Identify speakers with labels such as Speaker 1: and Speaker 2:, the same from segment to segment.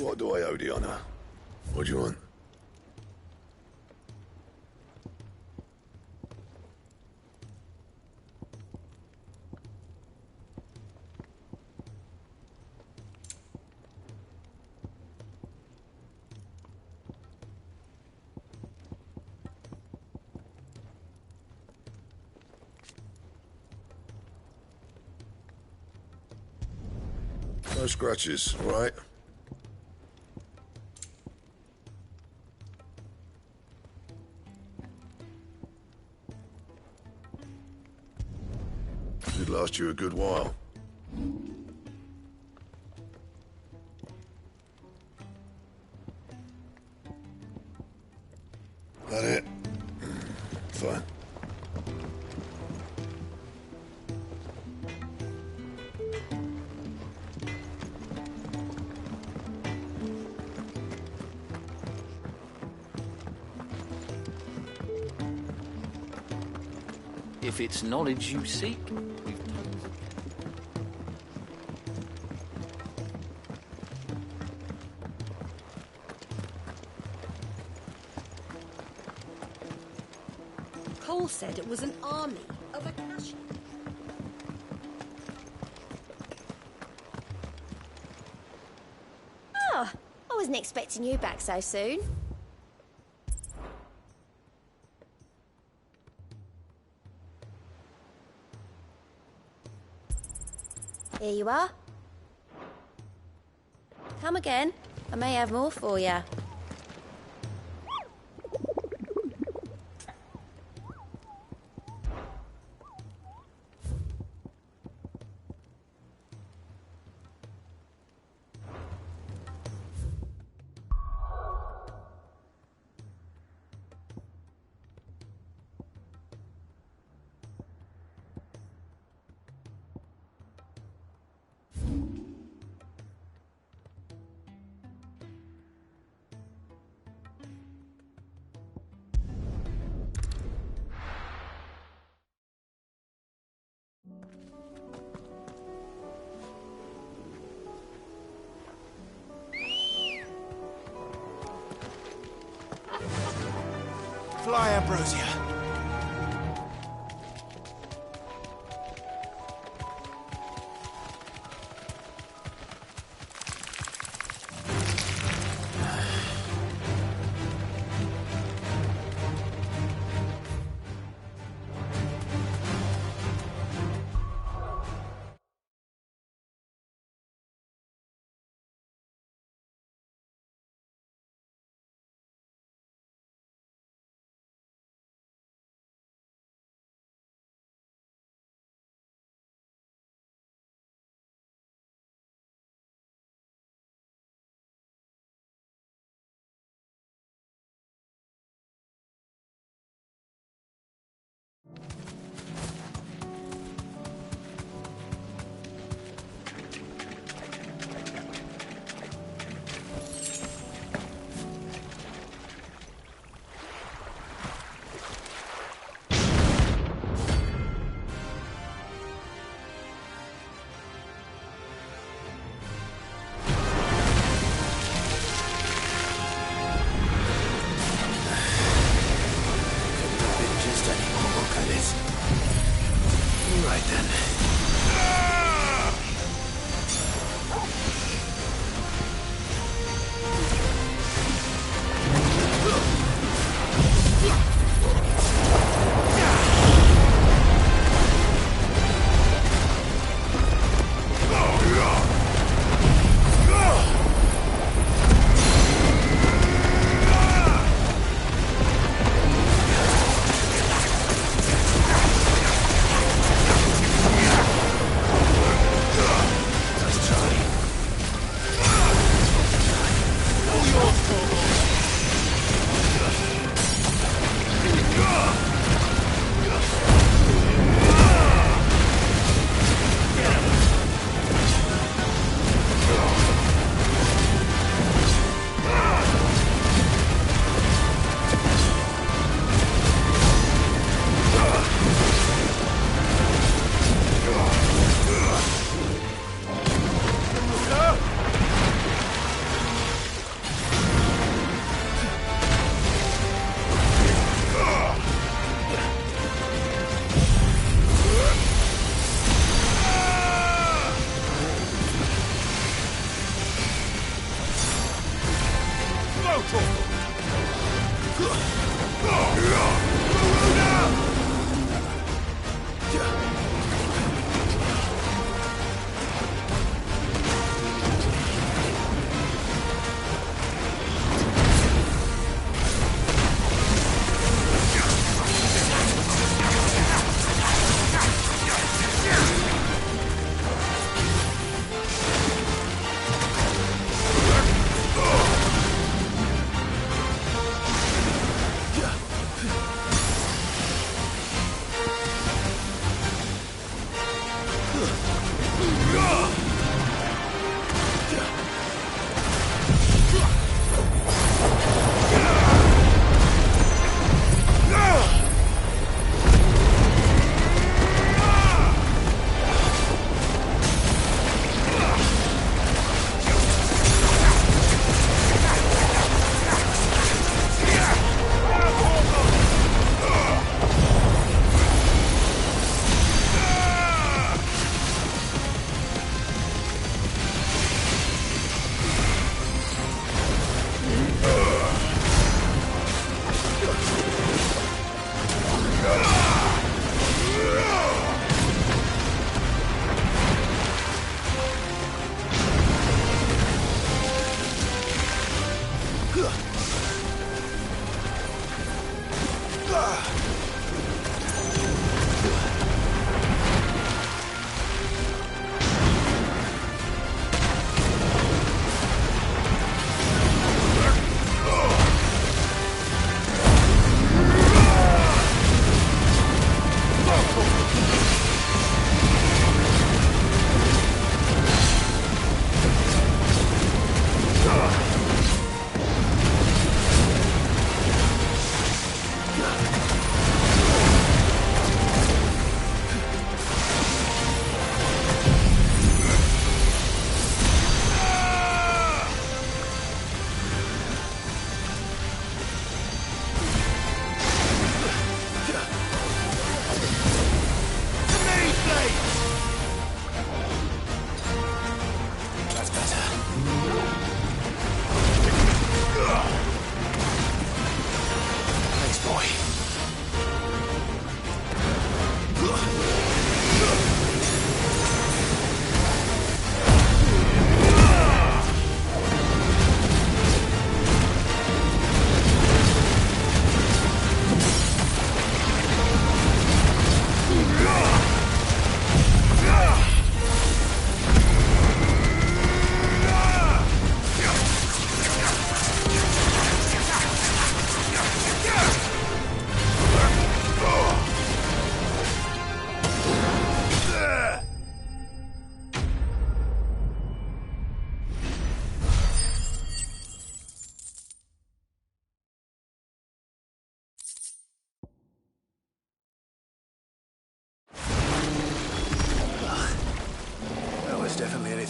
Speaker 1: What do I owe the honor? What do you want? No scratches, all right? Should last you a good while. That it? Fine.
Speaker 2: If it's knowledge you seek, we've tons of...
Speaker 3: Cole said it was an army of Akashi.
Speaker 4: Oh, I wasn't expecting you back so soon. Here you are. Come again. I may have more for you.
Speaker 5: Fly, Ambrosia.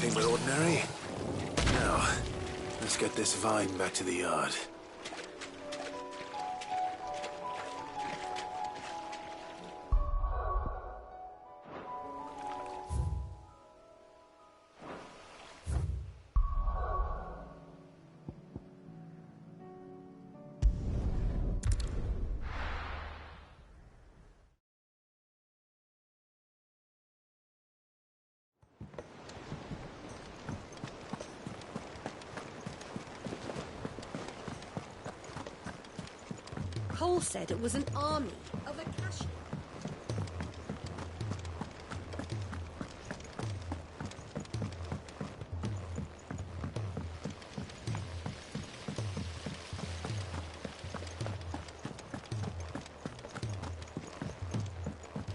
Speaker 5: anything but ordinary. Now, let's get this vine back to the yard.
Speaker 3: Cole said it was an army of Acacia.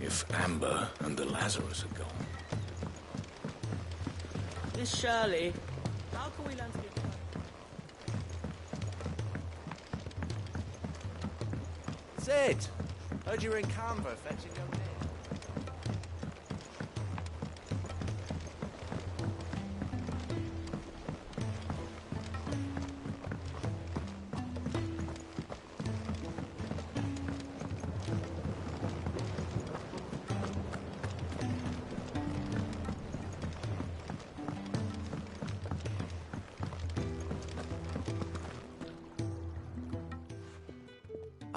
Speaker 5: If Amber and the Lazarus are gone.
Speaker 2: Miss Shirley, how can we learn to be... Sid! Heard you were in Canberra fetching young men.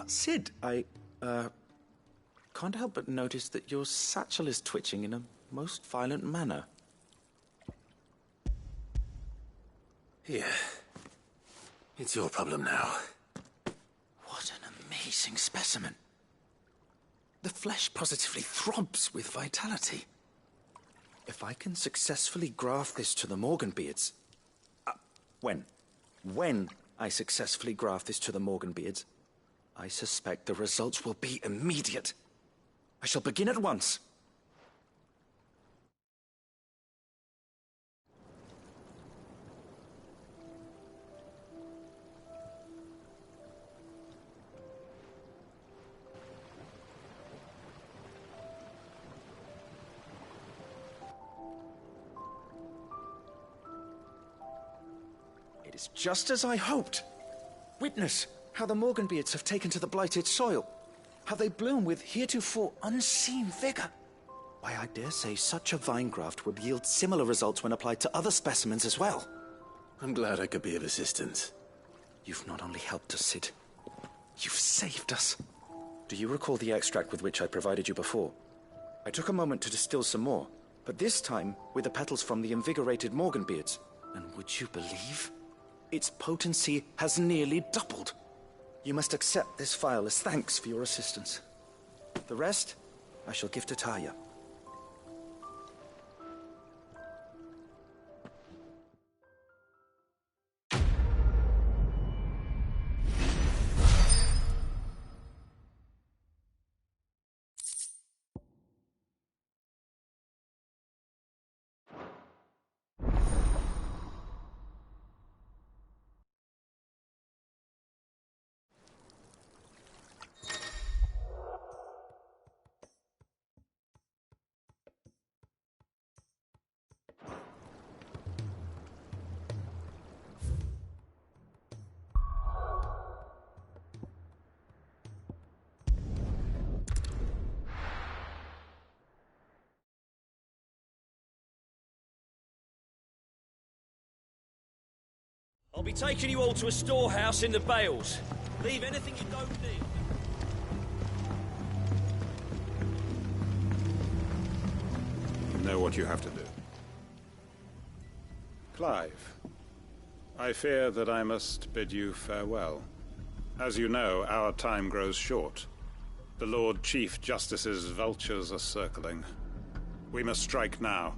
Speaker 6: Sid, I can't help but notice that your satchel is twitching in a most violent manner.
Speaker 5: Here. It's your problem now.
Speaker 6: What an amazing specimen. The flesh positively throbs with vitality. If I can successfully graft this to the Morganbeards... When I successfully graft this to the Morganbeards, I suspect the results will be immediate. I shall begin at once. It is just as I hoped. Witness how the Morganbeards have taken to the blighted soil. How they bloom with heretofore unseen vigor. Why, I dare say such a vine graft would yield similar results when applied to other specimens as well.
Speaker 5: I'm glad I could be of assistance.
Speaker 6: You've not only helped us, Sid, you've saved us. Do you recall the extract with which I provided you before? I took a moment to distill some more, but this time with the petals from the invigorated Morganbeards. And would you believe? Its potency has nearly doubled. You must accept this vial as thanks for your assistance. The rest, I shall give to Taya.
Speaker 7: I'll be taking you all to a storehouse in the Bales. Leave anything you don't need.
Speaker 8: You know what you have to do. Clive, I fear that I must bid you farewell. As you know, our time grows short. The Lord Chief Justice's vultures are circling. We must strike now.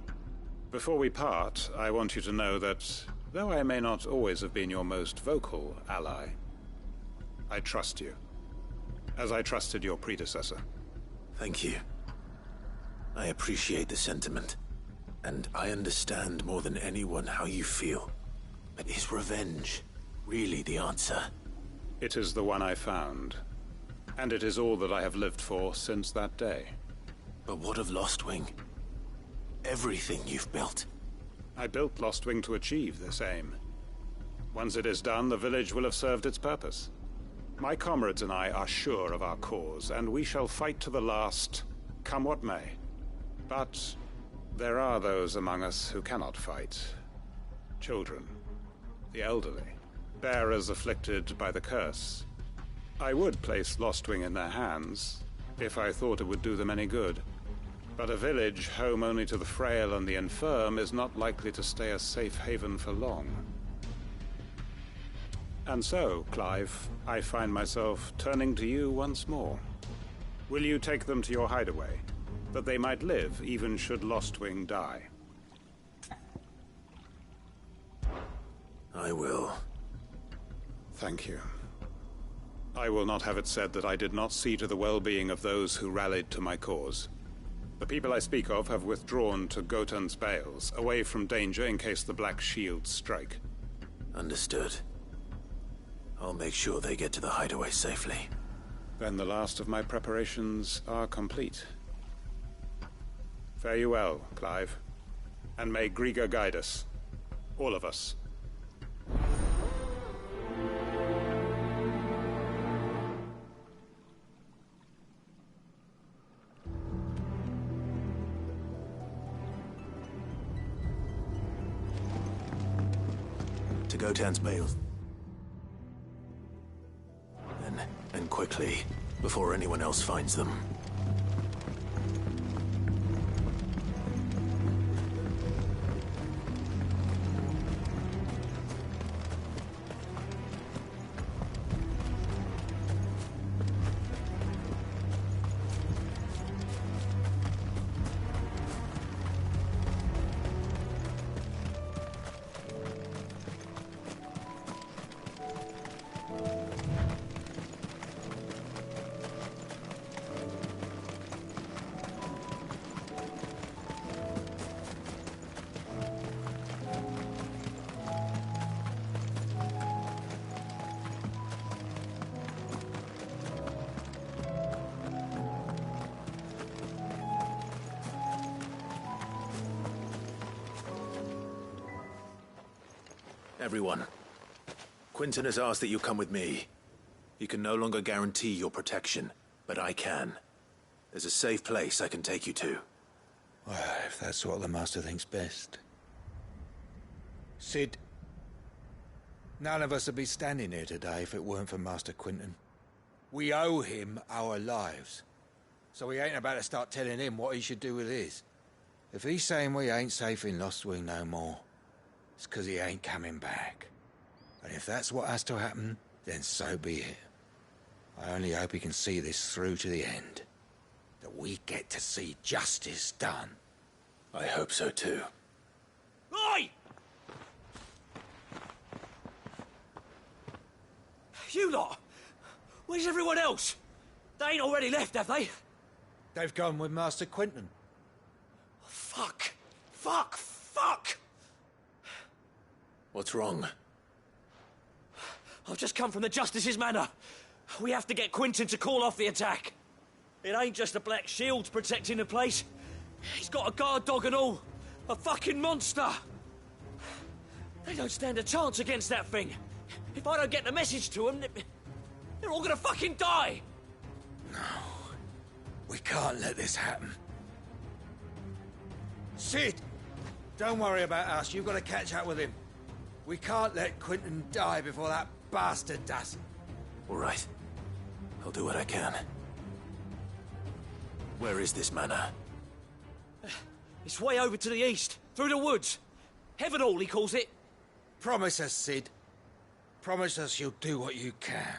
Speaker 8: Before we part, I want you to know that though I may not always have been your most vocal ally, I trust you, as I trusted your predecessor.
Speaker 5: Thank you. I appreciate the sentiment, and I understand more than anyone how you feel. But is revenge really the answer?
Speaker 8: It is the one I found, and it is all that I have lived for since that day.
Speaker 5: But what of Lostwing? Everything you've built.
Speaker 8: I built Lostwing to achieve this aim. Once it is done, the village will have served its purpose. My comrades and I are sure of our cause, and we shall fight to the last, come what may. But there are those among us who cannot fight. Children, the elderly, bearers afflicted by the curse. I would place Lostwing in their hands, if I thought it would do them any good. But a village home only to the frail and the infirm is not likely to stay a safe haven for long. And so, Clive, I find myself turning to you once more. Will you take them to your hideaway, that they might live even should Lostwing die?
Speaker 5: I will.
Speaker 8: Thank you. I will not have it said that I did not see to the well-being of those who rallied to my cause. The people I speak of have withdrawn to Gotan's Bales, away from danger in case the Black Shields strike.
Speaker 5: Understood. I'll make sure they get to the hideaway safely.
Speaker 8: Then the last of my preparations are complete. Fare you well, Clive. And may Griga guide us. All of us.
Speaker 5: To Gotan's Bales. And quickly, before anyone else finds them. Everyone, Quinton has asked that you come with me. He can no longer guarantee your protection, but I can. There's a safe place I can take you to.
Speaker 9: Well, if that's what the Master thinks best. Cid, none of us would be standing here today if it weren't for Master Quinton. We owe him our lives. So we ain't about to start telling him what he should do with his. If he's saying we ain't safe in Lostwing no more, it's 'cause he ain't coming back. And if that's what has to happen, then so be it. I only hope he can see this through to the end. That we get to see justice done.
Speaker 5: I hope so too.
Speaker 7: Oi! You lot! Where's everyone else? They ain't already left, have they?
Speaker 9: They've gone with Master Quinton.
Speaker 7: Fuck! Fuck! Fuck!
Speaker 5: What's wrong?
Speaker 7: I've just come from the Justice's Manor. We have to get Quinton to call off the attack. It ain't just the Black Shields protecting the place. He's got a guard dog and all. A fucking monster. They don't stand a chance against that thing. If I don't get the message to them, they're all gonna fucking die.
Speaker 9: No. We can't let this happen. Cid! Don't worry about us. You've got to catch up with him. We can't let Quinton die before that bastard does.
Speaker 5: All right. I'll do what I can. Where is this manor?
Speaker 7: It's way over to the east, through the woods. Heavenhall, he calls it.
Speaker 9: Promise us, Cid. Promise us you'll do what you can.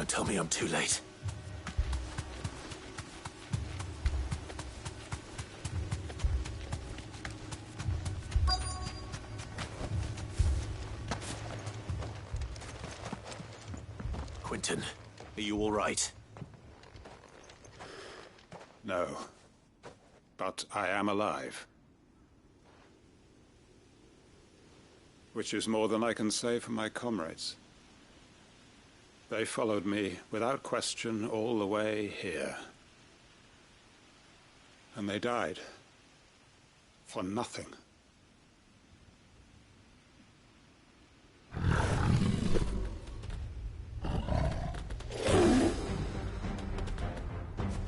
Speaker 5: Don't tell me I'm too late. Quentin, are you all right?
Speaker 8: No. But I am alive. Which is more than I can say for my comrades. They followed me without question all the way here. And they died. For nothing.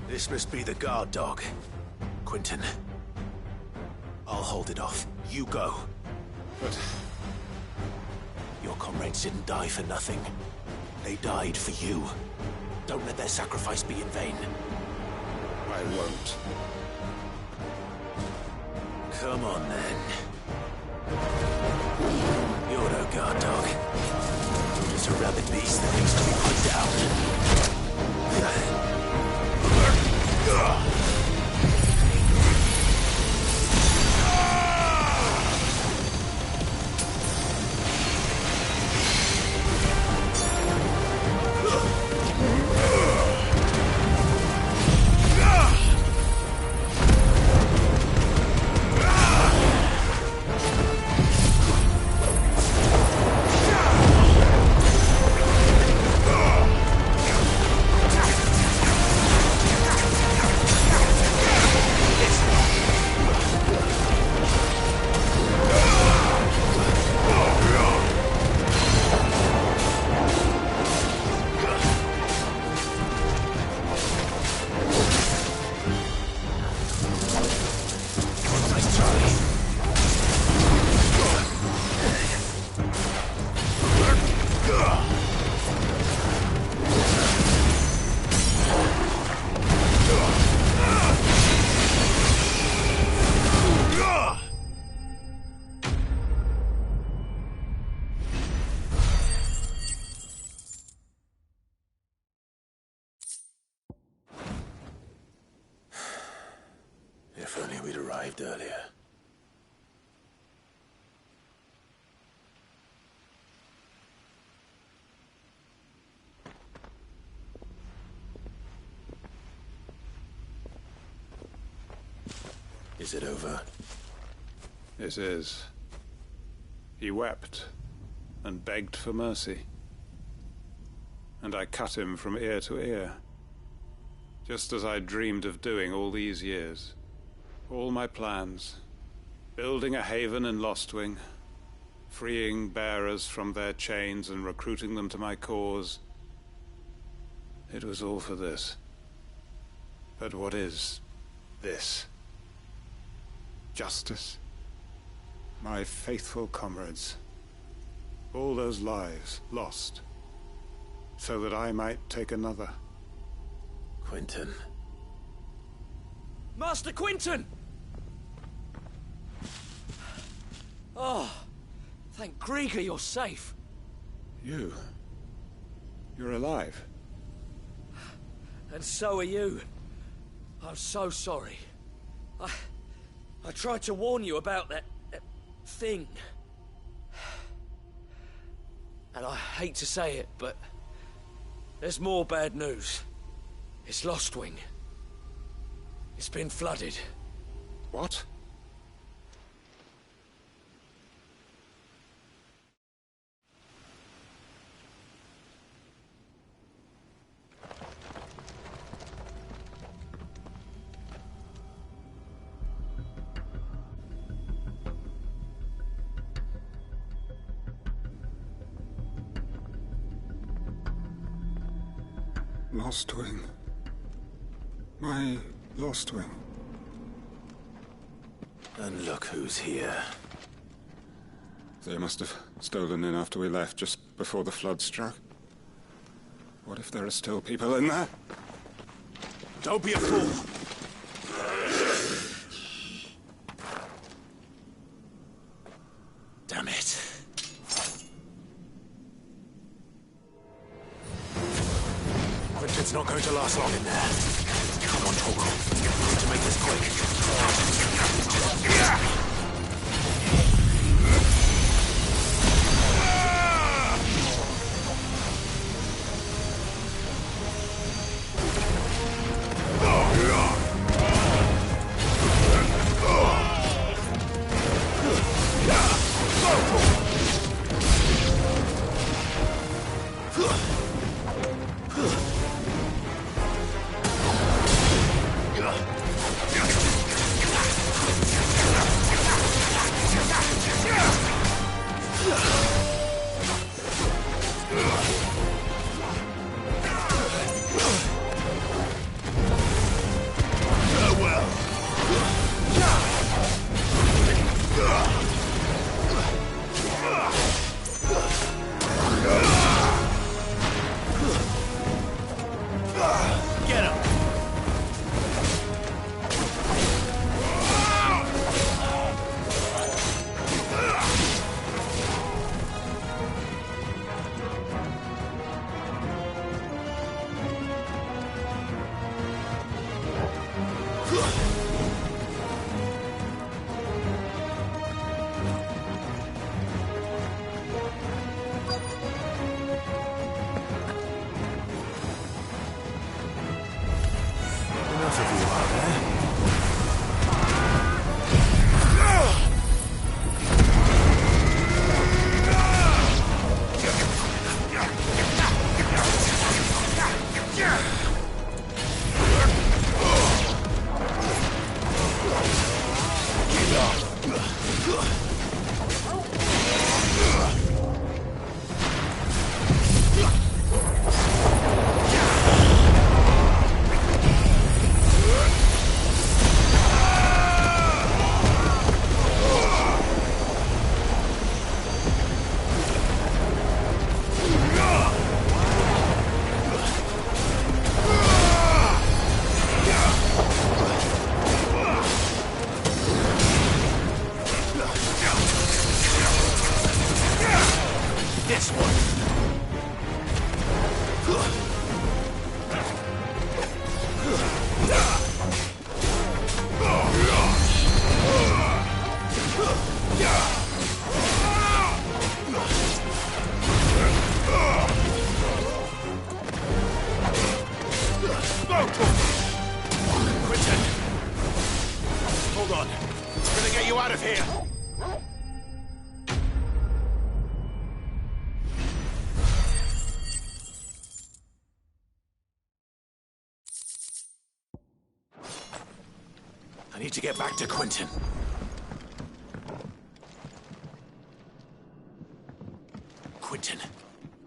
Speaker 5: This must be the guard dog. Quentin. I'll hold it off. You go.
Speaker 8: But
Speaker 5: your comrades didn't die for nothing. They died for you. Don't let their sacrifice be in vain.
Speaker 8: I won't.
Speaker 5: Come on, then. You're no guard dog. You're just a rabid beast that needs to be put down. If only we'd arrived earlier. Is it over?
Speaker 8: it is. He wept and begged for mercy. And I cut him from ear to ear, just as I dreamed of doing all these years. All my plans, building a haven in Lostwing, freeing bearers from their chains and recruiting them to my cause. It was all for this. But what is this? Justice? My faithful comrades. All those lives lost, so that I might take another.
Speaker 5: Quentin.
Speaker 7: Master Quentin! Oh, thank Grieger you're safe.
Speaker 8: You're alive.
Speaker 7: And so are you. I'm so sorry. I tried to warn you about that thing. And I hate to say it, but there's more bad news. It's Lostwing. It's been flooded.
Speaker 8: What? Lostwing. My Lostwing.
Speaker 5: And look who's here.
Speaker 8: They must have stolen in after we left, just before the flood struck. What if there are still people in there?
Speaker 5: Don't be a fool! Damn it. It's not going to last long in there. Come on, Torgal. We need to make this quick. Yeah! I need to get back to Quentin. Quentin!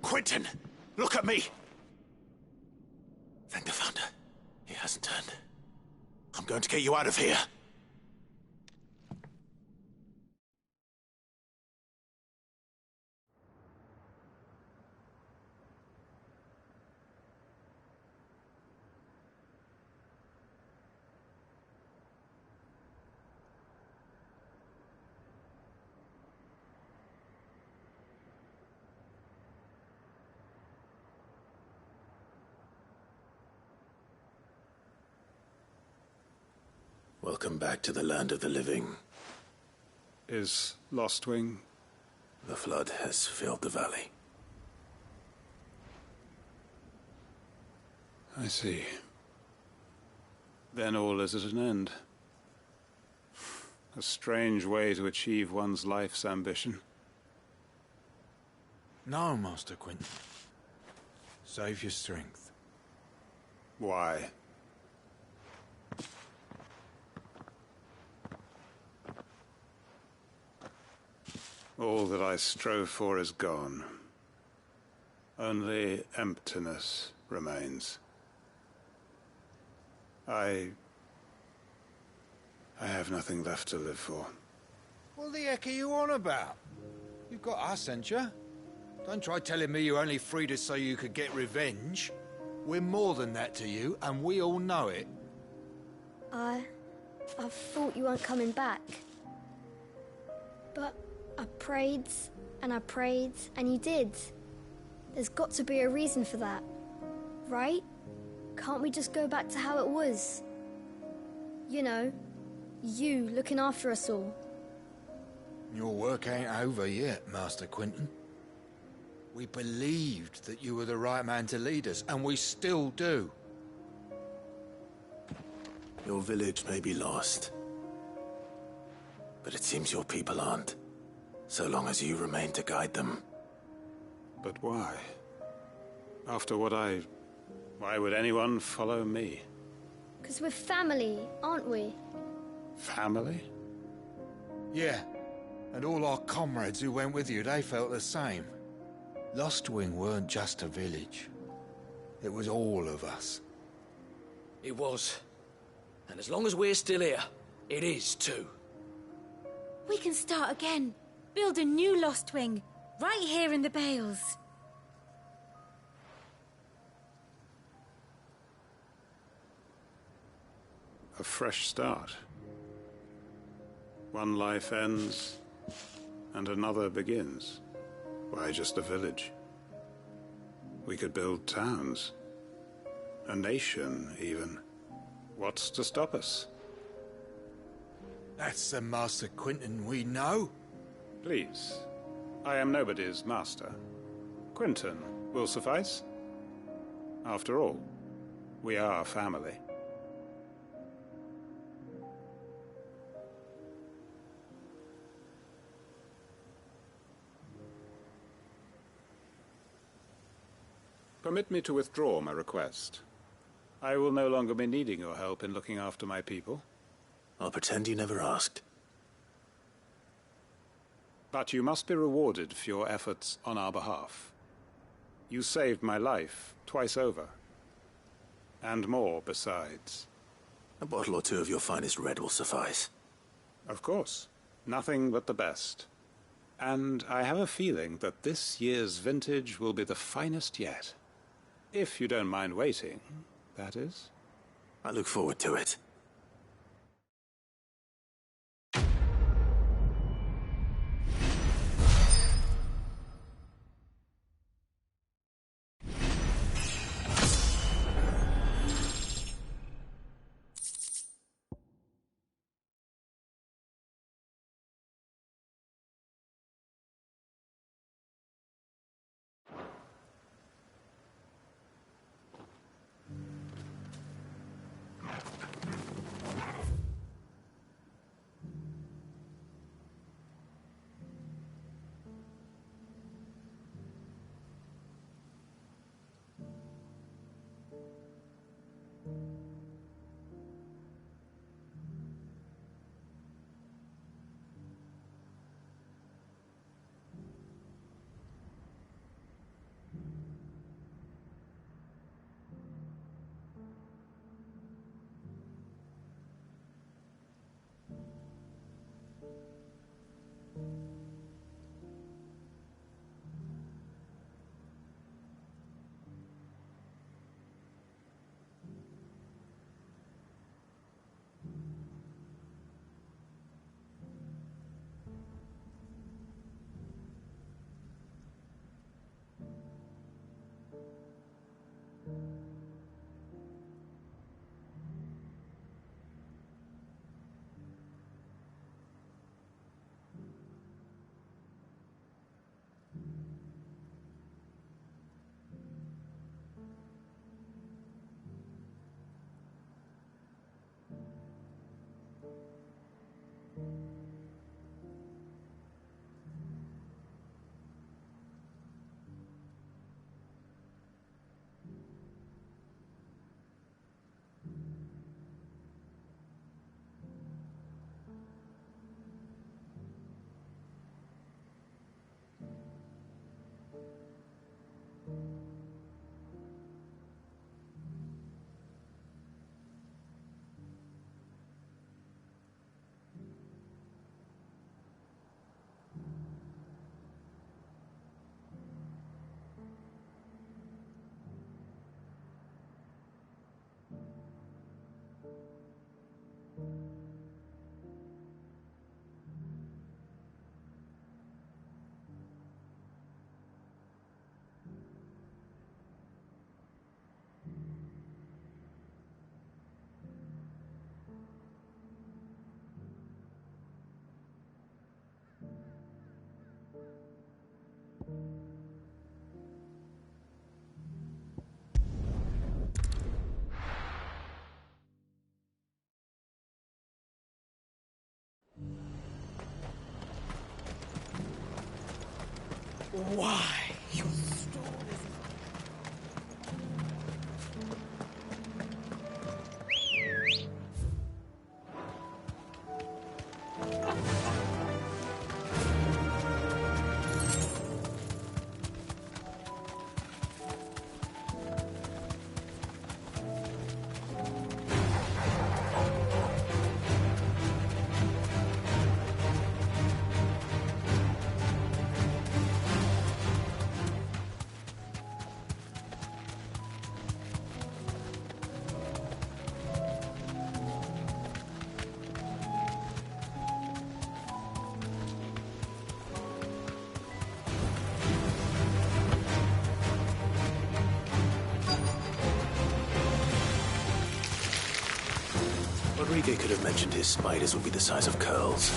Speaker 5: Quentin! Look at me! Thank the Thunder. He hasn't turned. I'm going to get you out of here. Welcome back to the land of the living.
Speaker 8: Is Lostwing?
Speaker 5: The flood has filled the valley.
Speaker 8: I see. Then all is at an end. A strange way to achieve one's life's ambition.
Speaker 9: No, Master Quentin. Save your strength.
Speaker 8: Why? All that I strove for is gone. Only emptiness remains. I have nothing left to live for.
Speaker 9: What the heck are you on about? You've got us, ain't you? Don't try telling me you only freed us so you could get revenge. We're more than that to you, and we all know it.
Speaker 3: I thought you weren't coming back. But I prayed, and you did. There's got to be a reason for that, right?
Speaker 10: Can't we just go back to how it was? You know, you looking after us all.
Speaker 9: Your work ain't over yet, Master Quinton. We believed that you were the right man to lead us, and we still do.
Speaker 5: Your village may be lost, but it seems your people aren't, so long as you remain to guide them.
Speaker 8: But why? After what why would anyone follow me?
Speaker 10: 'Cause we're family, aren't we?
Speaker 8: Family?
Speaker 9: Yeah, and all our comrades who went with you, they felt the same. Lostwing weren't just a village. It was all of us.
Speaker 7: It was. And as long as we're still here, it is too.
Speaker 11: We can start again. Build a new Lostwing. Right here in the Bales.
Speaker 8: A fresh start. One life ends, and another begins. Why just a village? We could build towns. A nation, even. What's to stop us?
Speaker 9: That's the Master Quinton we know.
Speaker 8: Please. I am nobody's master. Quinton will suffice. After all, we are family. Permit me to withdraw my request. I will no longer be needing your help in looking after my people.
Speaker 5: I'll pretend you never asked.
Speaker 8: But you must be rewarded for your efforts on our behalf. You saved my life twice over. And more besides.
Speaker 5: A bottle or two of your finest red will suffice.
Speaker 8: Of course. Nothing but the best. And I have a feeling that this year's vintage will be the finest yet. If you don't mind waiting, that is.
Speaker 5: I look forward to it.
Speaker 12: Why? Your stories.
Speaker 5: Rodriguez could have mentioned his spiders would be the size of curls.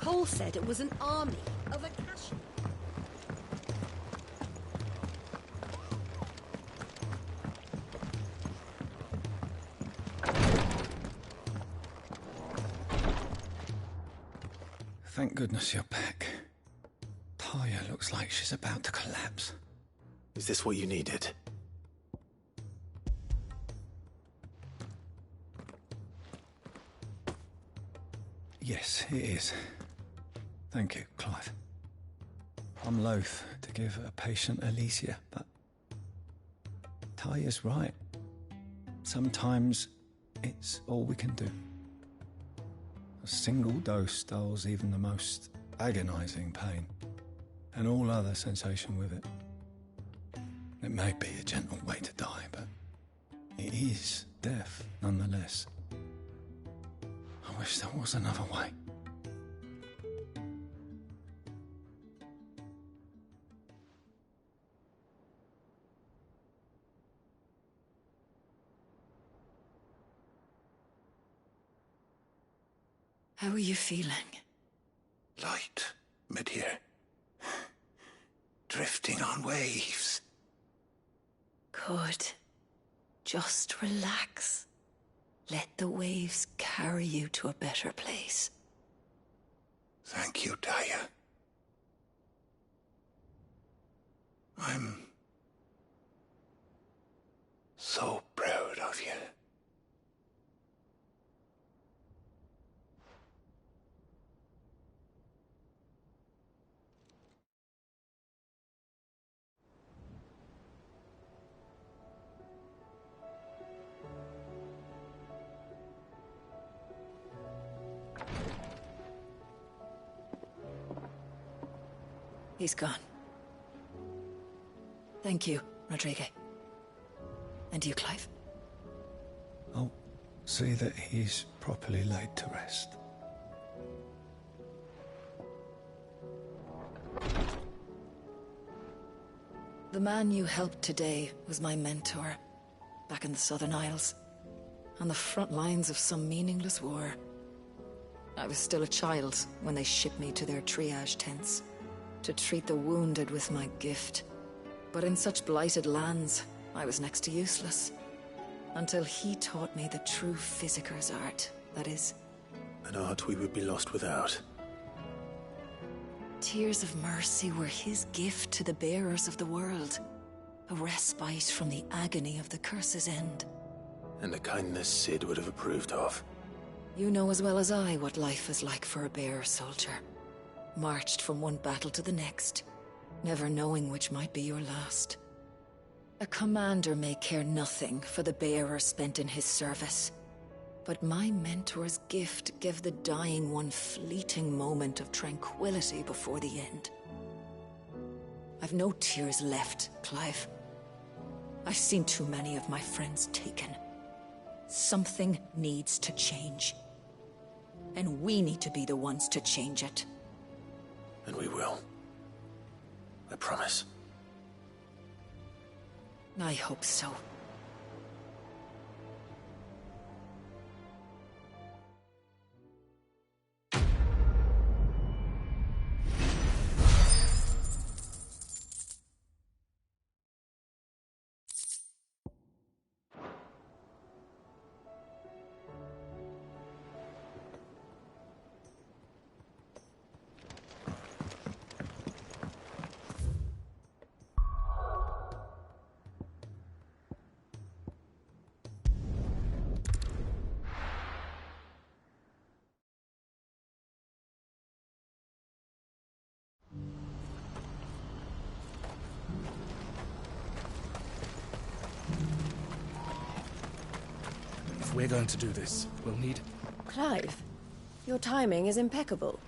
Speaker 3: Cole said it was an army of Akashi.
Speaker 13: Thank goodness you're back. Talia looks like she's about to collapse.
Speaker 5: Is this what you needed?
Speaker 13: Yes, it is. Thank you, Clive. I'm loath to give a patient Alicia, but Talia's right. Sometimes it's all we can do. A single dose dulls even the most agonizing pain, and all other sensation with it. It may be a gentle way to die, but it is death nonetheless. I wish there was another way.
Speaker 12: How are you feeling?
Speaker 9: Light, mid-here. Drifting on waves.
Speaker 12: Good. Just relax. Let the waves carry you to a better place.
Speaker 9: Thank you, Talia. I'm so proud of you.
Speaker 12: He's gone. Thank you, Rodriguez. And you, Clive?
Speaker 13: I'll see that he's properly laid to rest.
Speaker 12: The man you helped today was my mentor, back in the Southern Isles, on the front lines of some meaningless war. I was still a child when they shipped me to their triage tents, to treat the wounded with my gift. But in such blighted lands, I was next to useless. Until he taught me the true Physicker's art, that is.
Speaker 5: An art we would be lost without.
Speaker 12: Tears of mercy were his gift to the bearers of the world. A respite from the agony of the curse's end.
Speaker 5: And a kindness Sid would have approved of.
Speaker 12: You know as well as I what life is like for a bearer soldier. Marched from one battle to the next, never knowing which might be your last. A commander may care nothing for the bearer spent in his service. But my mentor's gift gave the dying one fleeting moment of tranquility before the end. I've no tears left, Clive. I've seen too many of my friends taken. Something needs to change. And we need to be the ones to change it.
Speaker 5: And we will. I promise.
Speaker 12: I hope so.
Speaker 2: We're going to do this. We'll need...
Speaker 4: Clive, your timing is impeccable.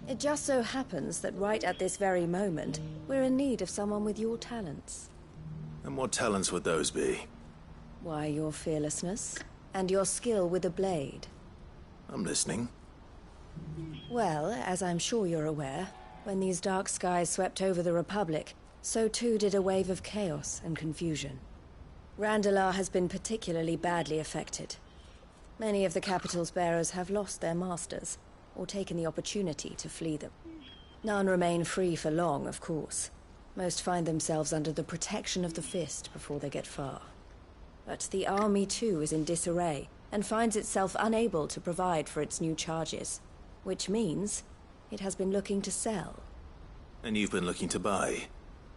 Speaker 4: It just so happens that right at this very moment, we're in need of someone with your talents.
Speaker 5: And what talents would those be?
Speaker 4: Why, your fearlessness, and your skill with a blade.
Speaker 5: I'm listening.
Speaker 4: Well, as I'm sure you're aware, when these dark skies swept over the Republic, so too did a wave of chaos and confusion. Randalar has been particularly badly affected. Many of the capital's bearers have lost their masters, or taken the opportunity to flee them. None remain free for long, of course. Most find themselves under the protection of the Fist before they get far. But the army too is in disarray, and finds itself unable to provide for its new charges. Which means it has been looking to sell.
Speaker 5: And you've been looking to buy,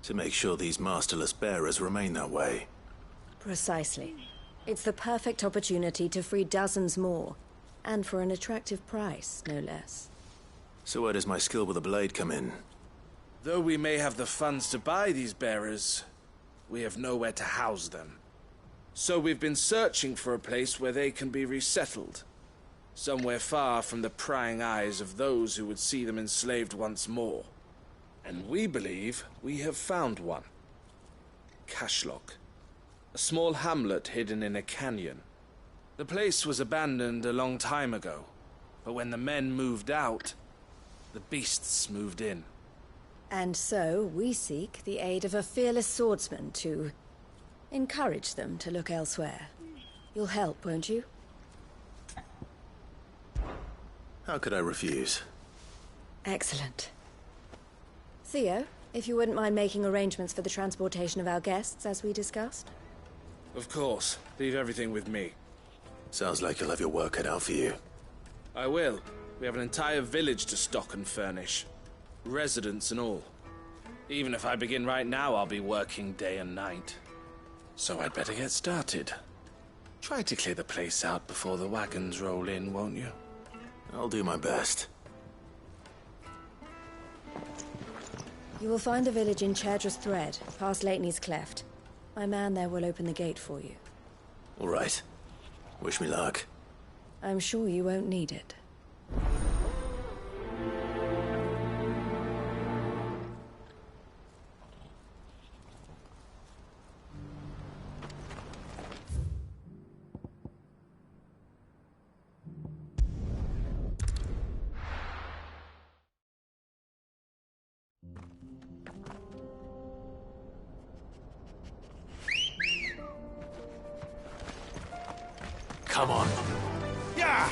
Speaker 5: to make sure these masterless bearers remain that way.
Speaker 4: Precisely. It's the perfect opportunity to free dozens more, and for an attractive price, no less.
Speaker 5: So where does my skill with a blade come in?
Speaker 2: Though we may have the funds to buy these bearers, we have nowhere to house them. So we've been searching for a place where they can be resettled. Somewhere far from the prying eyes of those who would see them enslaved once more. And we believe we have found one. Cashlock. A small hamlet hidden in a canyon. The place was abandoned a long time ago, but when the men moved out, the beasts moved in.
Speaker 4: And so we seek the aid of a fearless swordsman to encourage them to look elsewhere. You'll help, won't you?
Speaker 5: How could I refuse?
Speaker 4: Excellent. Theo, if you wouldn't mind making arrangements for the transportation of our guests, as we discussed.
Speaker 2: Of course. Leave everything with me.
Speaker 5: Sounds like you'll have your work cut out for you.
Speaker 2: I will. We have an entire village to stock and furnish. Residents and all. Even if I begin right now, I'll be working day and night. So I'd better get started. Try to clear the place out before the wagons roll in, won't you?
Speaker 5: I'll do my best.
Speaker 4: You will find the village in Chairdress Thread, past Lateney's Cleft. My man there will open the gate for you.
Speaker 5: All right. Wish me luck.
Speaker 4: I'm sure you won't need it.
Speaker 5: Come on.
Speaker 9: Yeah!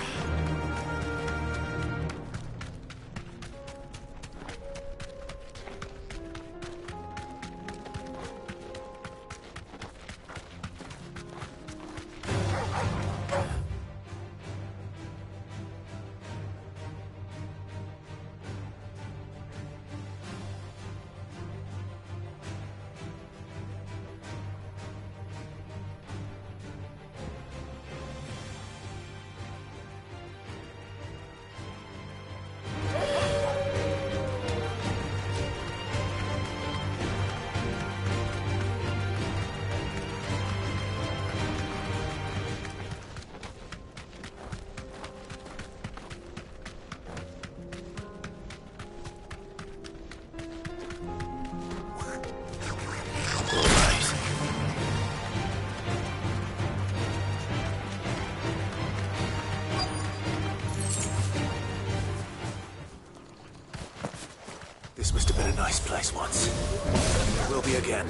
Speaker 5: This must have been a nice place once. It will be again.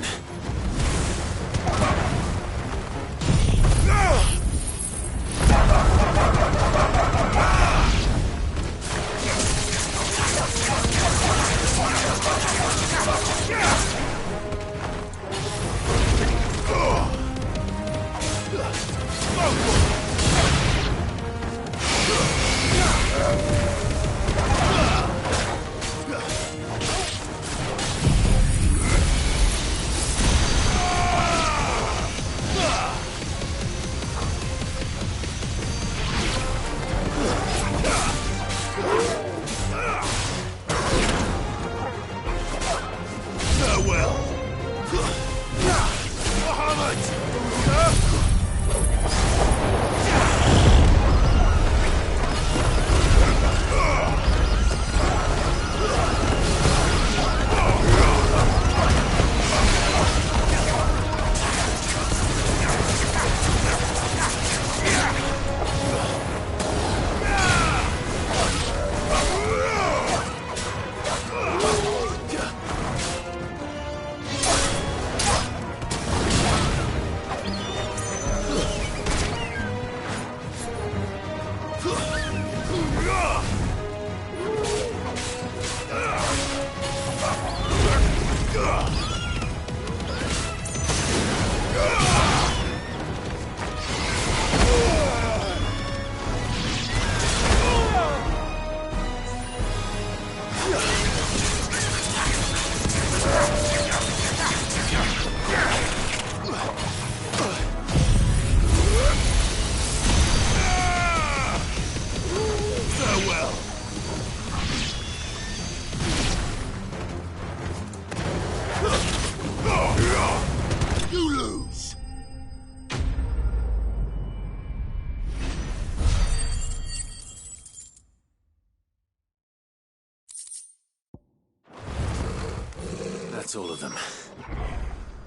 Speaker 5: That's all of them.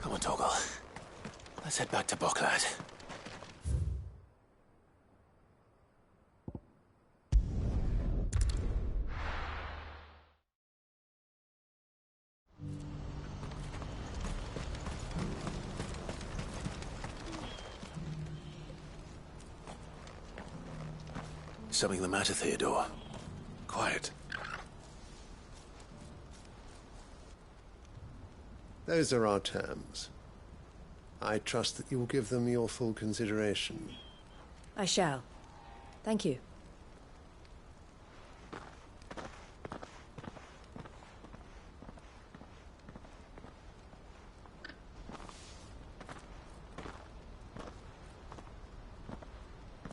Speaker 5: Come on, Torgal. Let's head back to Boklad. Something the matter, Theodore? Quiet.
Speaker 14: Those are our terms. I trust that you will give them your full consideration.
Speaker 4: I shall. Thank you.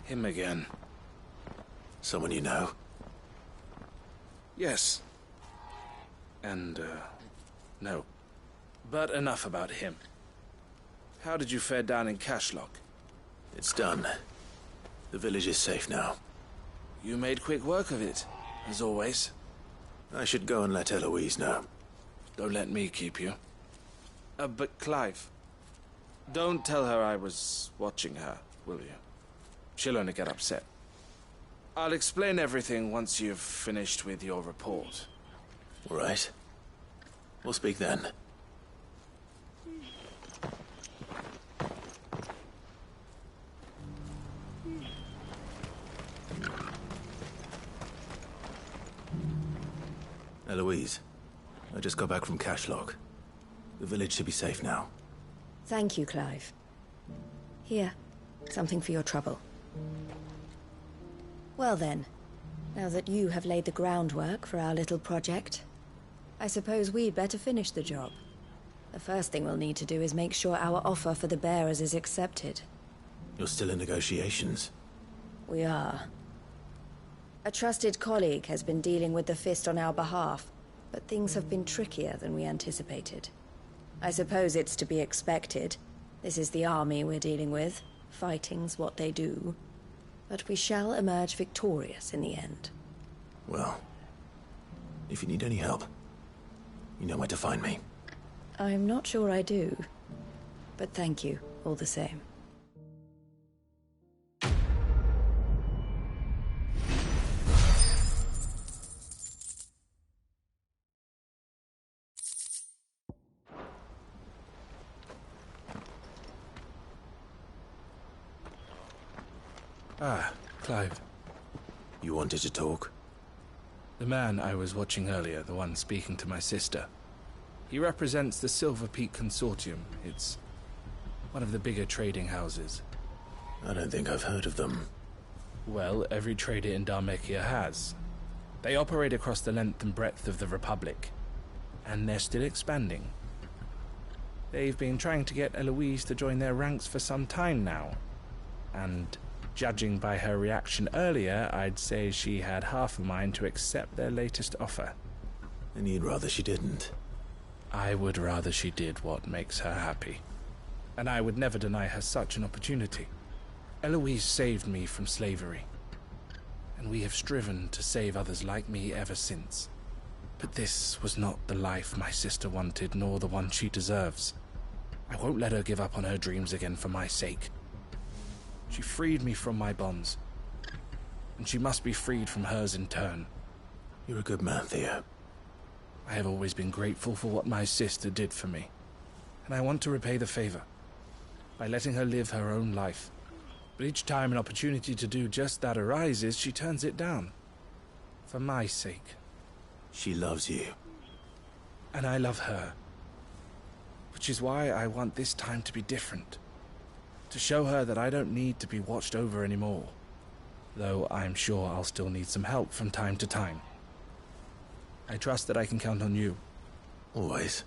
Speaker 2: Him again.
Speaker 5: Someone you know?
Speaker 2: Yes. And, no. But enough about him. How did you fare down in Cashlock?
Speaker 5: It's done. The village is safe now.
Speaker 2: You made quick work of it, as always.
Speaker 5: I should go and let Eloise know.
Speaker 2: Don't let me keep you. But Clive, don't tell her I was watching her, will you? She'll only get upset. I'll explain everything once you've finished with your report.
Speaker 5: All right. We'll speak then. Eloise, I just got back from Cashlock. The village should be safe now.
Speaker 4: Thank you, Clive. Here, something for your trouble. Well then, now that you have laid the groundwork for our little project, I suppose we'd better finish the job. The first thing we'll need to do is make sure our offer for the bearers is accepted.
Speaker 5: You're still in negotiations?
Speaker 4: We are. A trusted colleague has been dealing with the Fist on our behalf, but things have been trickier than we anticipated. I suppose it's to be expected. This is the army we're dealing with. Fighting's what they do. But we shall emerge victorious in the end.
Speaker 5: Well, if you need any help, you know where to find me.
Speaker 4: I'm not sure I do. But thank you, all the same.
Speaker 2: Ah, Clive.
Speaker 5: You wanted to talk?
Speaker 2: The man I was watching earlier, the one speaking to my sister. He represents the Silver Peak Consortium. It's one of the bigger trading houses.
Speaker 5: I don't think I've heard of them.
Speaker 2: Well, every trader in Dharmekia has. They operate across the length and breadth of the Republic, and they're still expanding. They've been trying to get Eloise to join their ranks for some time now, and judging by her reaction earlier, I'd say she had half a mind to accept their latest offer.
Speaker 5: And you'd rather she didn't?
Speaker 2: I would rather she did what makes her happy. And I would never deny her such an opportunity. Eloise saved me from slavery, and we have striven to save others like me ever since. But this was not the life my sister wanted, nor the one she deserves. I won't let her give up on her dreams again for my sake. She freed me from my bonds, and she must be freed from hers in turn.
Speaker 5: You're a good man, Theo.
Speaker 2: I have always been grateful for what my sister did for me, and I want to repay the favor by letting her live her own life. But each time an opportunity to do just that arises, she turns it down. For my sake.
Speaker 5: She loves you.
Speaker 2: And I love her. Which is why I want this time to be different. To show her that I don't need to be watched over anymore. Though I'm sure I'll still need some help from time to time. I trust that I can count on you.
Speaker 5: Always.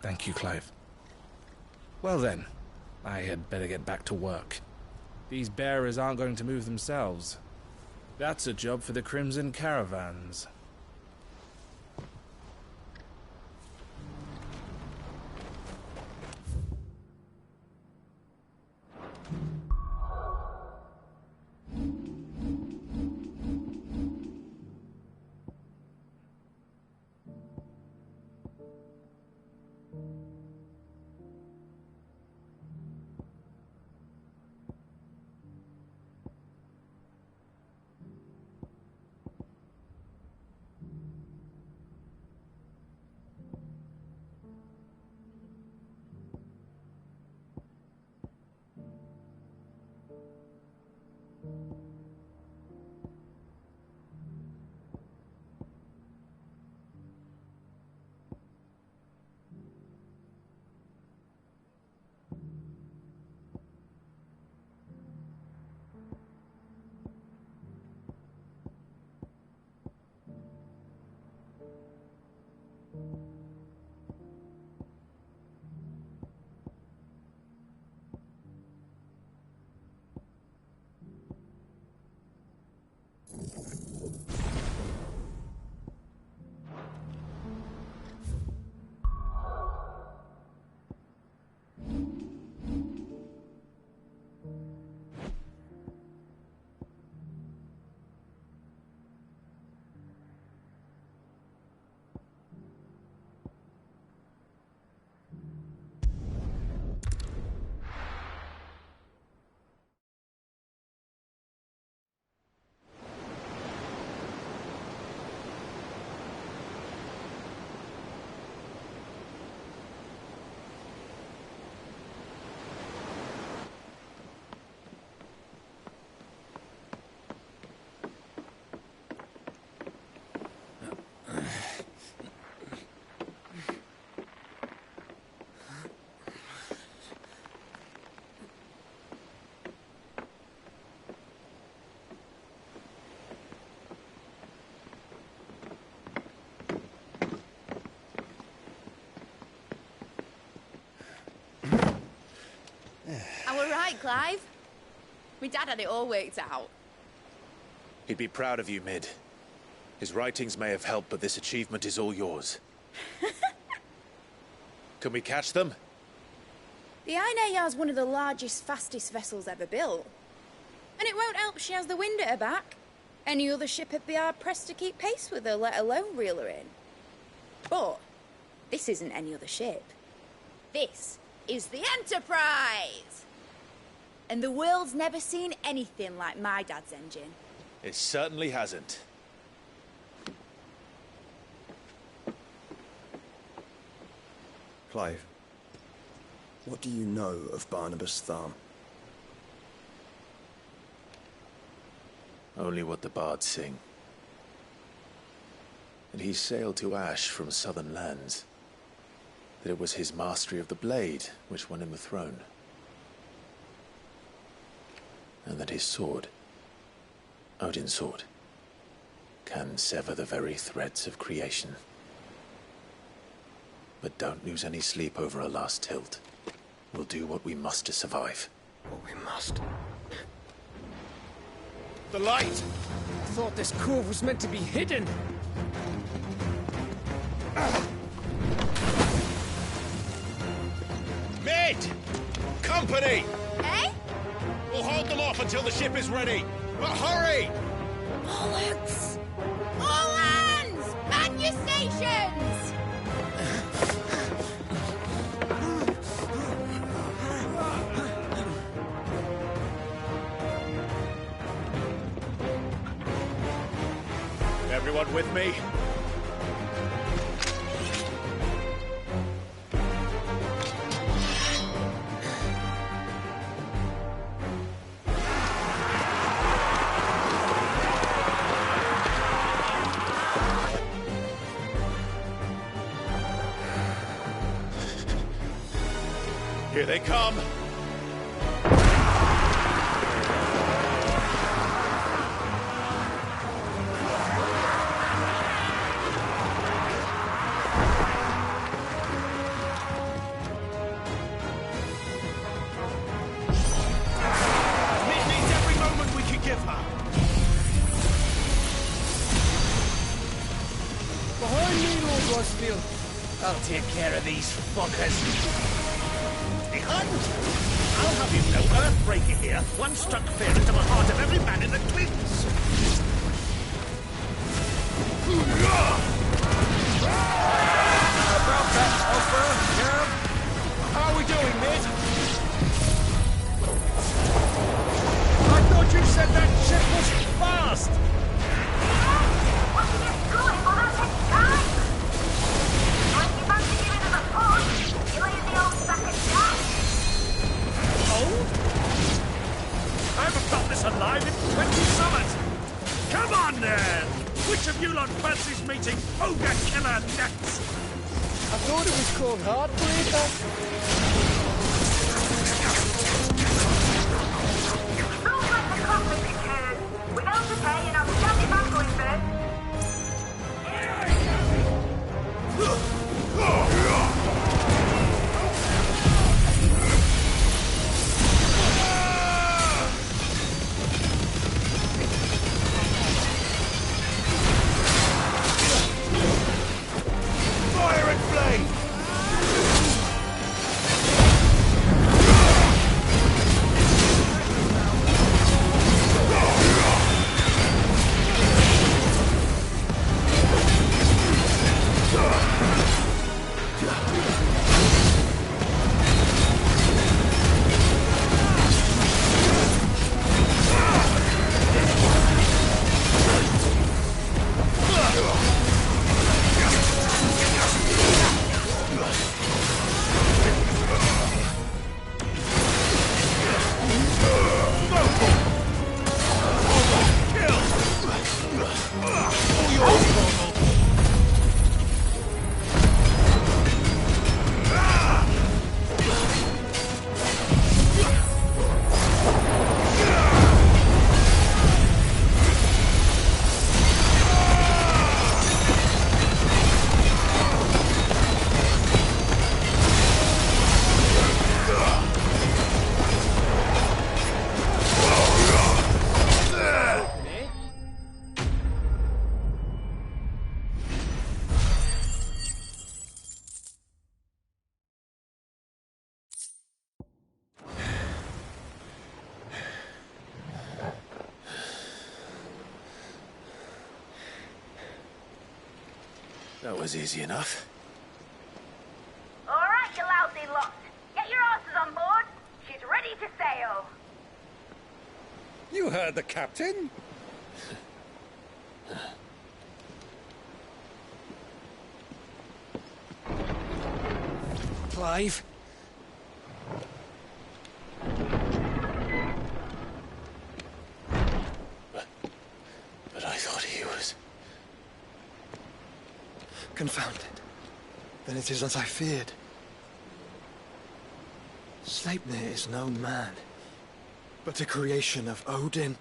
Speaker 2: Thank you, Clive. Well then, I had better get back to work. These bearers aren't going to move themselves. That's a job for the Crimson Caravans.
Speaker 15: Clive. My dad had it all worked out.
Speaker 5: He'd be proud of you, Mid. His writings may have helped, but this achievement is all yours. Can we catch them?
Speaker 15: The Ainayar's one of the largest, fastest vessels ever built. And it won't help she has the wind at her back. Any other ship would be hard-pressed to keep pace with her, let alone reel her in. But this isn't any other ship. This is the Enterprise! And the world's never seen anything like my dad's engine.
Speaker 5: It certainly hasn't.
Speaker 16: Clive, what do you know of Barnabas Tharm?
Speaker 5: Only what the bards sing. That he sailed to Ash from southern lands. That it was his mastery of the blade which won him the throne. And that his sword, Odin's sword, can sever the very threads of creation. But don't lose any sleep over a last tilt. We'll do what we must to survive.
Speaker 16: What we must.
Speaker 5: The light!
Speaker 17: I thought this cove was meant to be hidden.
Speaker 5: Mid! Company!
Speaker 15: Eh?
Speaker 5: We'll hold them off until the ship is ready. But hurry!
Speaker 15: Bollocks! All hands! Man your stations!
Speaker 5: Everyone with me? Here they come!
Speaker 17: I'll take care of these fuckers.
Speaker 18: Hun! I'll have you know, Earthbreaker here once struck fear into the heart of every man in the Twins.
Speaker 17: About that, Alpha, yeah? How are we doing, Mid? I thought you said that ship was fast!
Speaker 18: I haven't felt this alive in 20 summers! Come on, then! Which of you lot fancies meeting Ogre Killer next?
Speaker 17: I thought it was called Heartbreaker.
Speaker 19: Sounds like the conflict is heard. Without the pay, and I'll stand it back going first.
Speaker 18: Fire and flame!
Speaker 5: That was easy enough.
Speaker 19: All right, you lousy lot. Get your asses on board. She's ready to sail.
Speaker 17: You heard the captain.
Speaker 18: Clive?
Speaker 5: But I thought he was...
Speaker 16: Confounded. Then it is as I feared. Sleipnir is no man, but a creation of Odin.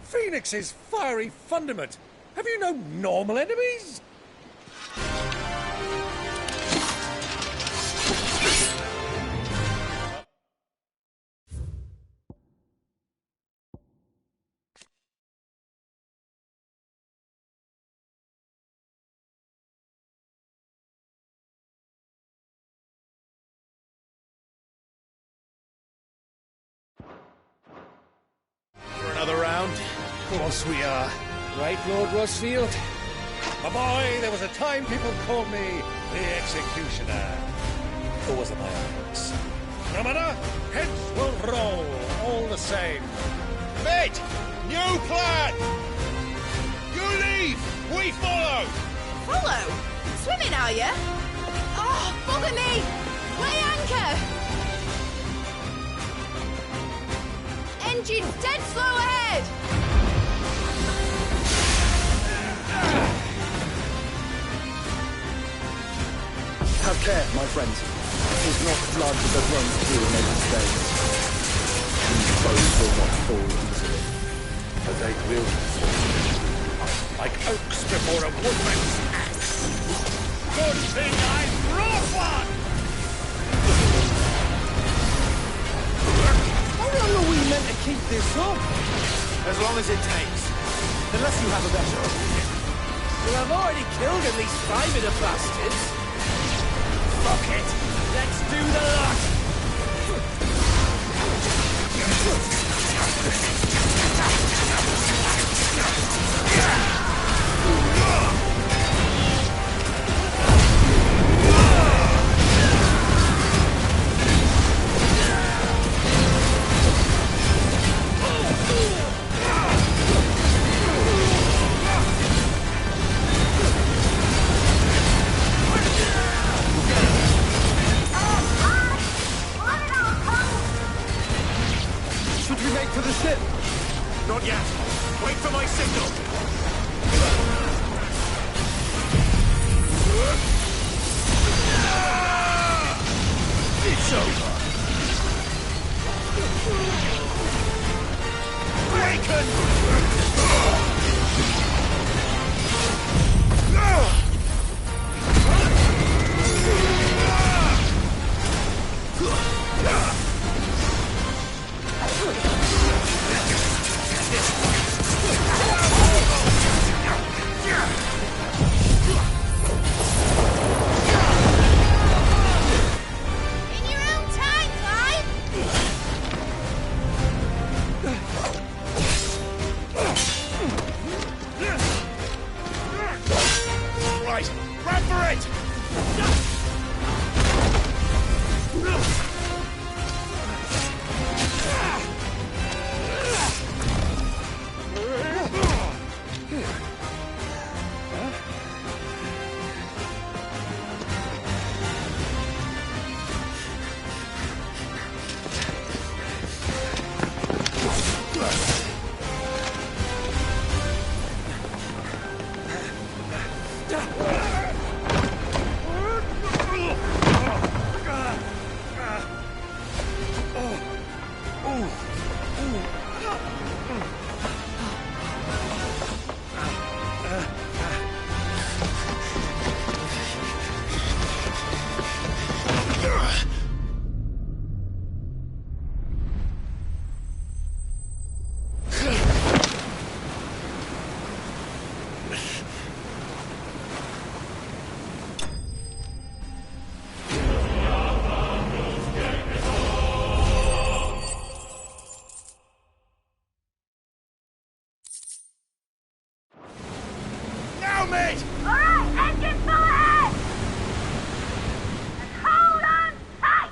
Speaker 17: Phoenix's fiery fundament. Have you no normal enemies?
Speaker 18: For another round? Of course we are. Right, Lord Rosfield?
Speaker 17: My boy, there was a time people called me the Executioner.
Speaker 18: Or was it my eyes?
Speaker 17: No matter, heads will roll, all the same.
Speaker 18: Mate! New plan! You leave! We follow!
Speaker 15: Follow? Swimming, are you? Oh, bugger me! Weigh anchor! Engine's dead slow ahead!
Speaker 16: Have care, my friends. It is not blood that runs through Nathan's veins. These foes will not fall easily.
Speaker 18: But they will fall. Like oaks before a woodman's axe. Good thing I brought one!
Speaker 17: How long are we meant to keep this up?
Speaker 5: As long as it takes. Unless you have a better idea.
Speaker 7: Well, I've already killed at least 5 of the bastards. Fuck it! Let's do the lot!
Speaker 16: Should we make for the ship?
Speaker 5: Not yet. Wait for my signal. It's over.
Speaker 15: In your own time, Clive!
Speaker 18: Right, grab for it!
Speaker 17: go, mate!
Speaker 19: Alright, engine full ahead! And hold on tight!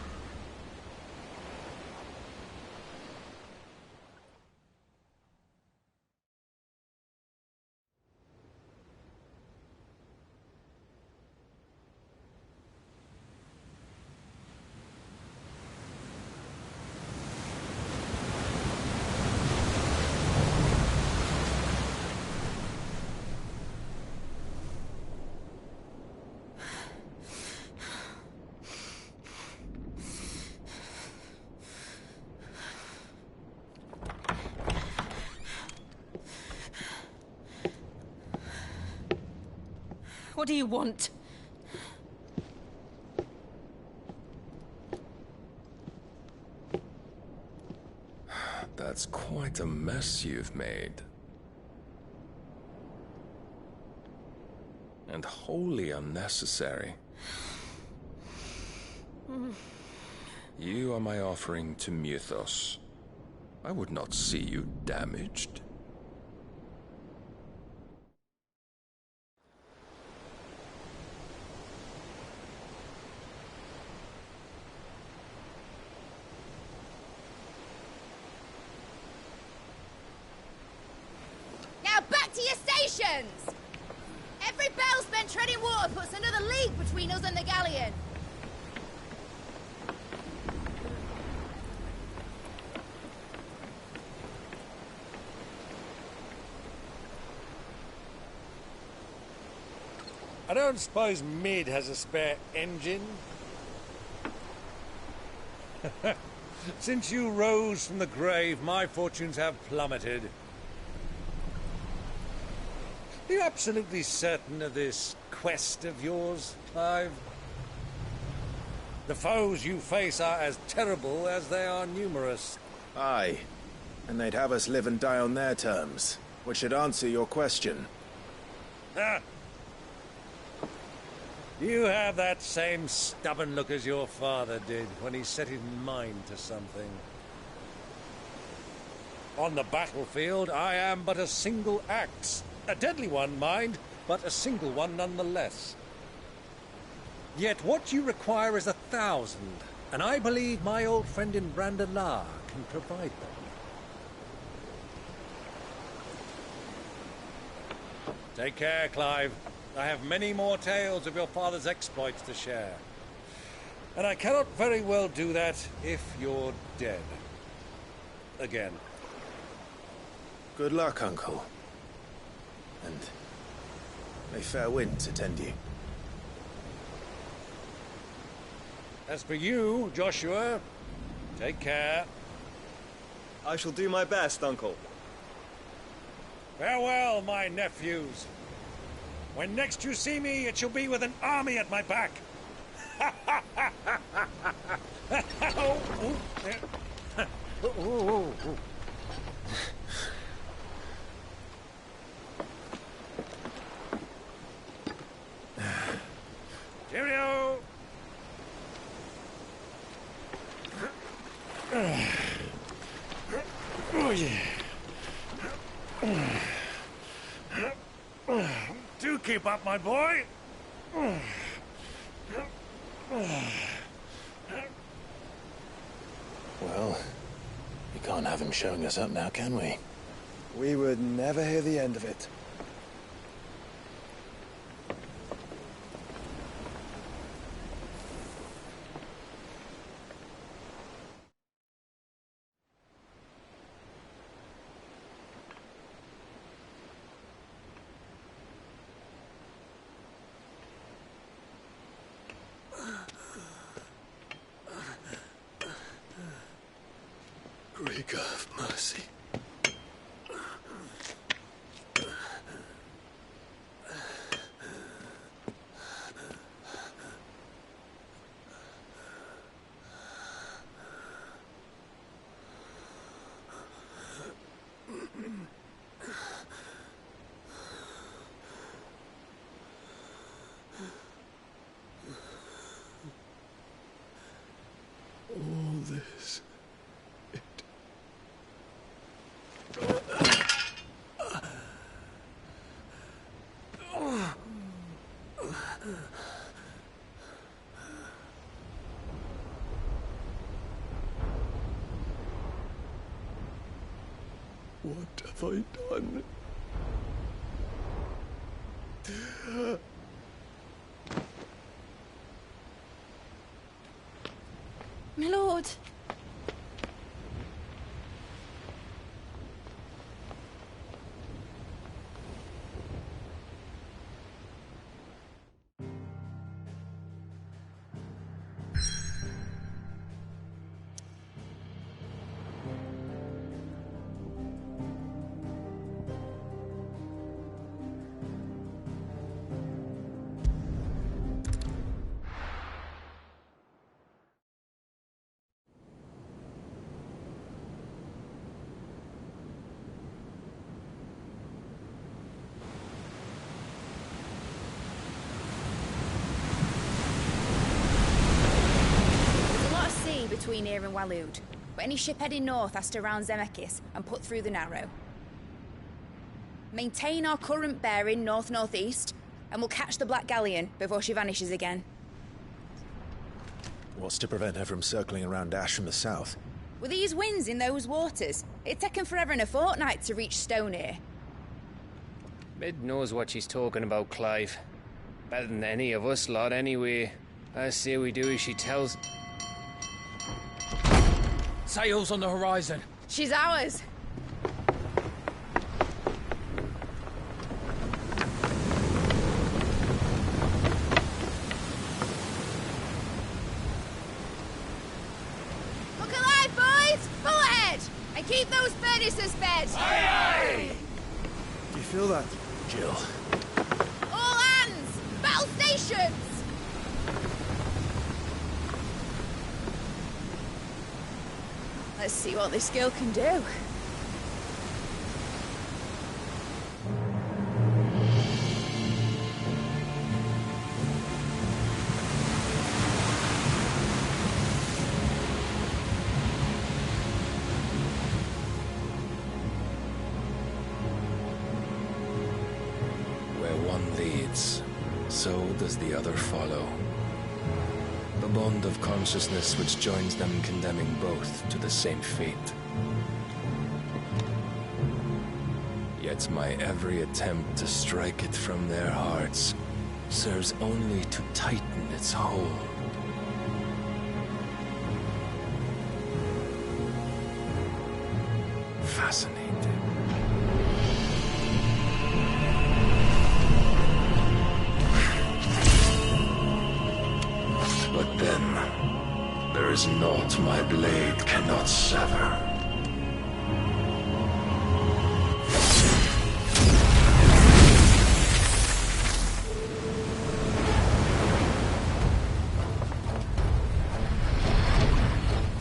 Speaker 11: What do you want?
Speaker 20: That's quite a mess you've made. And wholly unnecessary. You are my offering to Mythos. I would not see you damaged.
Speaker 15: Now back to your stations! Every bell spent treading water puts another league between us and the galleon.
Speaker 17: I don't suppose Mid has a spare engine? Since you rose from the grave, my fortunes have plummeted. Are you absolutely certain of this quest of yours, Clive? The foes you face are as terrible as they are numerous.
Speaker 5: Aye. And they'd have us live and die on their terms, which should answer your question.
Speaker 17: Ah. You have that same stubborn look as your father did when he set his mind to something. On the battlefield, I am but a single axe. A deadly one, mind, but a single one nonetheless. Yet what you require is 1,000, and I believe my old friend in Brandalar can provide them. Take care, Clive. I have many more tales of your father's exploits to share. And I cannot very well do that if you're dead. Again.
Speaker 5: Good luck, Uncle. And may fair winds attend you.
Speaker 17: As for you, Joshua, take care.
Speaker 21: I shall do my best, Uncle.
Speaker 17: Farewell, my nephews. When next you see me, it shall be with an army at my back. Cheerio! Oh, yeah. Do keep up, my boy.
Speaker 5: Well, we can't have him showing us up now, can we? We would never hear the end of it.
Speaker 1: Greek of mercy. All this. What have I done?
Speaker 15: My lord. Between here and Waloed, but any ship heading north has to round Zemeckis and put through the Narrow. Maintain our current bearing north-northeast, and we'll catch the Black Galleon before she vanishes again.
Speaker 5: What's to prevent her from circling around Ash from the south?
Speaker 15: With these winds in those waters, it'd taken forever and a fortnight to reach Stonehere.
Speaker 6: Mid knows what she's talking about, Clive. Better than any of us lot, anyway. I say we do as she tells.
Speaker 7: Sails on the horizon.
Speaker 15: She's ours. Look alive, boys! Pull ahead! And keep those furnaces fed!
Speaker 7: Aye, aye!
Speaker 14: Do you feel that,
Speaker 5: Jill?
Speaker 15: All hands! Battle stations! Let's see what this girl can do.
Speaker 20: Where one leads, so does the other follow. The bond of consciousness which joins them condemning both to the same fate. Yet my every attempt to strike it from their hearts serves only to tighten its hold. Fascinating. But then, there is naught my blade cannot sever.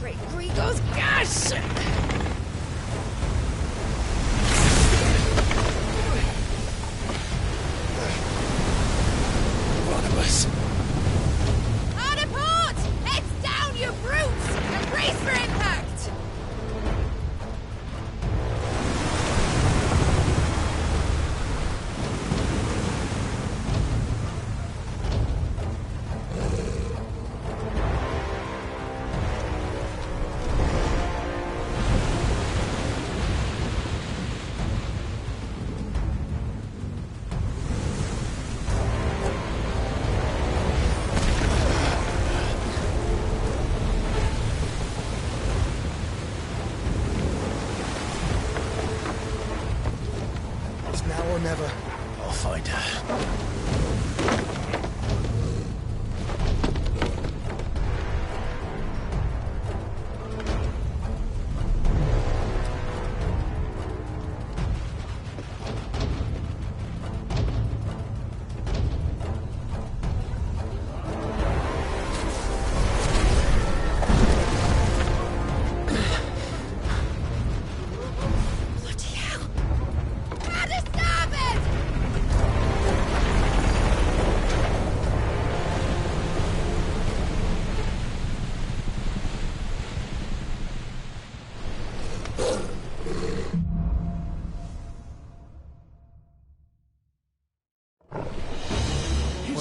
Speaker 15: Great Grigor's gas!
Speaker 5: One of us.
Speaker 15: Hard apart! Heads down, you brutes! And brace for impact!
Speaker 5: It's now or never. I'll find her.
Speaker 15: Bloody hell! Out of starboard!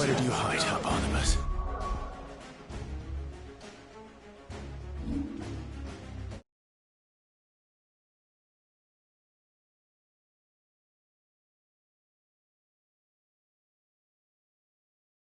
Speaker 5: Where did you hide her, Barnabas?